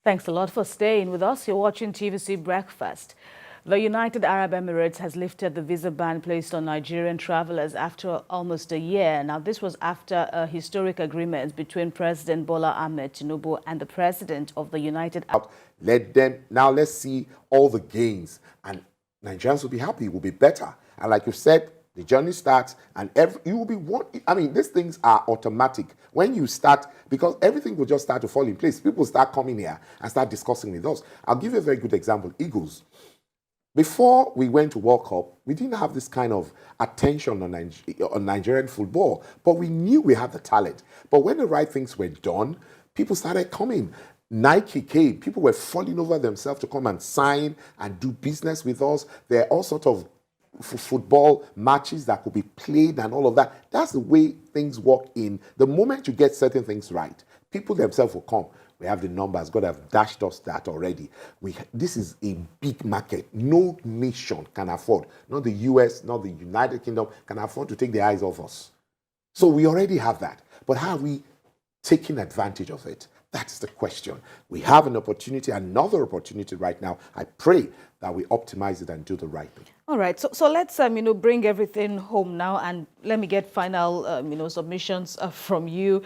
Thanks a lot for staying with us. You're watching TVC Breakfast. The United Arab Emirates has lifted the visa ban placed on Nigerian travelers after almost a year. Now, this was after a historic agreement between President Bola Ahmed Tinubu and the President of the United Arab Emirates. Let's see all the gains, and Nigerians will be happy, will be better. And like you said, the journey starts, and you will be one. I mean, these things are automatic. When you start, because everything will just start to fall in place. People start coming here and start discussing with us. I'll give you a very good example. Eagles. Before we went to World Cup, we didn't have this kind of attention on Nigerian football, but we knew we had the talent. But when the right things were done, people started coming. Nike came. People were falling over themselves to come and sign and do business with us. There are all sorts of football matches that could be played and all of that. That's the way things work. In the moment you get certain things right, people themselves will come. We have the numbers. God have dashed us that already. This is a big market. No nation can afford, not the US, not the United Kingdom, can afford to take their eyes off us. So we already have that. But how are we taking advantage of it? That's the question. We have an opportunity, another opportunity right now. I pray that we optimize it and do the right thing. All right, so let's bring everything home now, and let me get final submissions from you.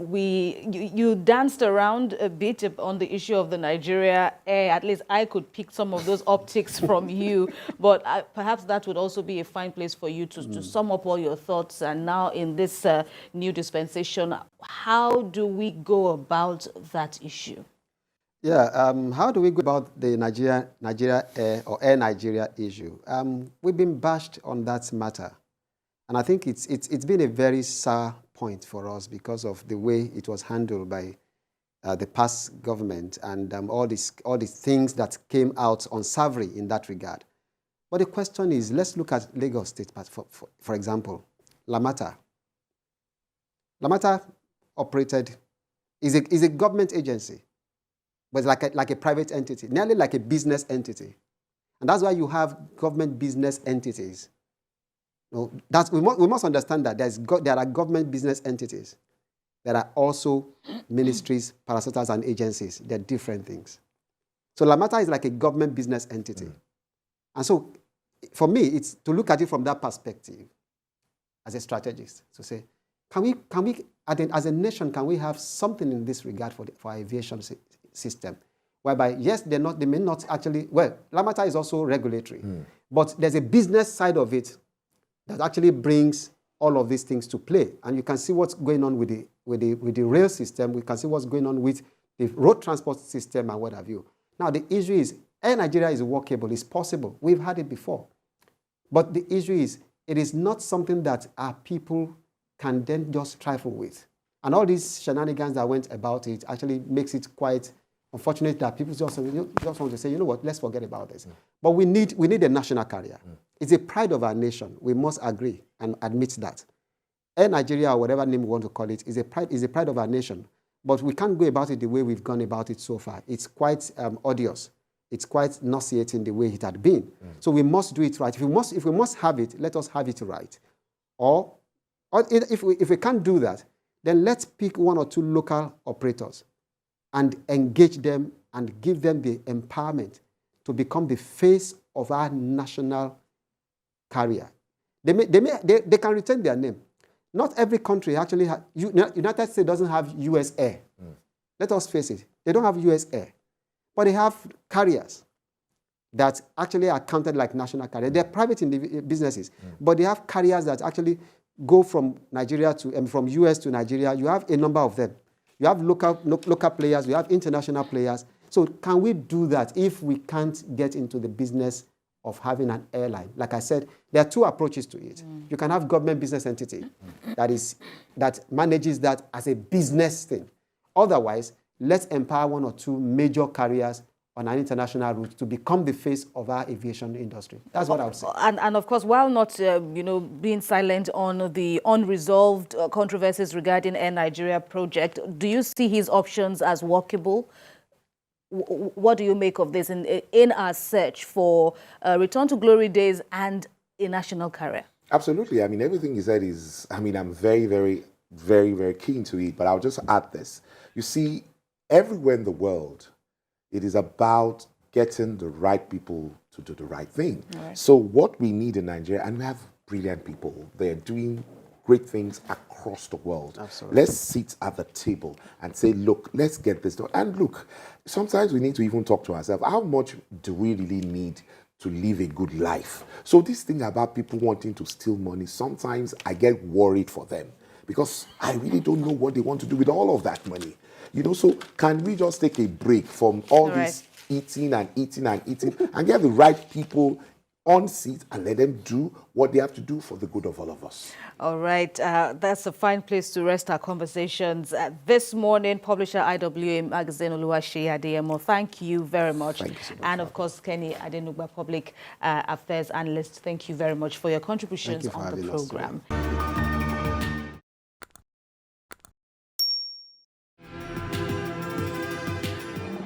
You danced around a bit on the issue of the Nigeria Air. At least I could pick some of those optics from you, but perhaps that would also be a fine place for you to sum up all your thoughts. And now in this new dispensation, how do we go about that issue? Yeah, how do we go about the Nigeria Air or Air Nigeria issue? We've been bashed on that matter, and I think it's been a very sour point for us because of the way it was handled by the past government and all these things that came out unsavory in that regard. But the question is, let's look at Lagos State, for example, Lamata. Lamata operated is a government agency. But it's like a private entity, nearly like a business entity. And that's why you have government business entities. No, we must understand that there are government business entities. There are also ministries, parastatals, and agencies. They're different things. So Lamata is like a government business entity. And so for me, it's to look at it from that perspective as a strategist, to say, can we as a nation, can we have something in this regard for our aviation system, whereby, yes, they may not actually, well, Lamata is also regulatory, but there's a business side of it that actually brings all of these things to play. And you can see what's going on with the rail system. We can see what's going on with the road transport system and what have you. Now, the issue is, Air Nigeria is workable, it's possible. We've had it before. But the issue is, it is not something that our people can then just trifle with. And all these shenanigans that went about it actually makes it quite unfortunate that people just want to say, you know what, let's forget about this. But we need a national carrier. It's a pride of our nation. We must agree and admit that. Air Nigeria, or whatever name we want to call it, is a pride of our nation. But we can't go about it the way we've gone about it so far. It's quite odious. It's quite nauseating the way it had been. So we must do it right. If we must have it, let us have it right. Or if we can't do that, then let's pick one or two local operators and engage them and give them the empowerment to become the face of our national carrier. They can retain their name. Not every country actually has, United States doesn't have US Air. Let us face it. They don't have US Air. But they have carriers that actually are counted like national carriers. They're private businesses, but they have carriers that actually go from Nigeria to, from US to Nigeria. You have a number of them. You have local players, you have international players. So can we do that if we can't get into the business of having an airline? Like I said, there are two approaches to it. You can have government business entity that manages that as a business thing. Otherwise, let's empower one or two major carriers on an international route to become the face of our aviation industry. That's what I would say. And of course, while not being silent on the unresolved controversies regarding Air Nigeria project, do you see his options as workable? What do you make of this in our search for return to glory days and a national carrier? Absolutely. I mean, everything you said is, I mean, I'm very, very, very, very keen to it, but I'll just add this. You see, everywhere in the world, It is about getting the right people to do the right thing. Right. So what we need in Nigeria, and we have brilliant people, they're doing great things across the world. Absolutely. Let's sit at the table and say, look, let's get this done. And look, sometimes we need to even talk to ourselves. How much do we really need to live a good life? So this thing about people wanting to steal money, sometimes I get worried for them because I really don't know what they want to do with all of that money. You know, so can we just take a break from all this eating and eating and eating and get the right people on seat and let them do what they have to do for the good of all of us? All right, that's a fine place to rest our conversations. This morning, publisher IWA Magazine Oluwaseyi Adeyemo, thank you very much. Thank you so much. And of course, Kenny Adenugba, Public Affairs Analyst, thank you very much for your contributions Thank you for on the having us. program.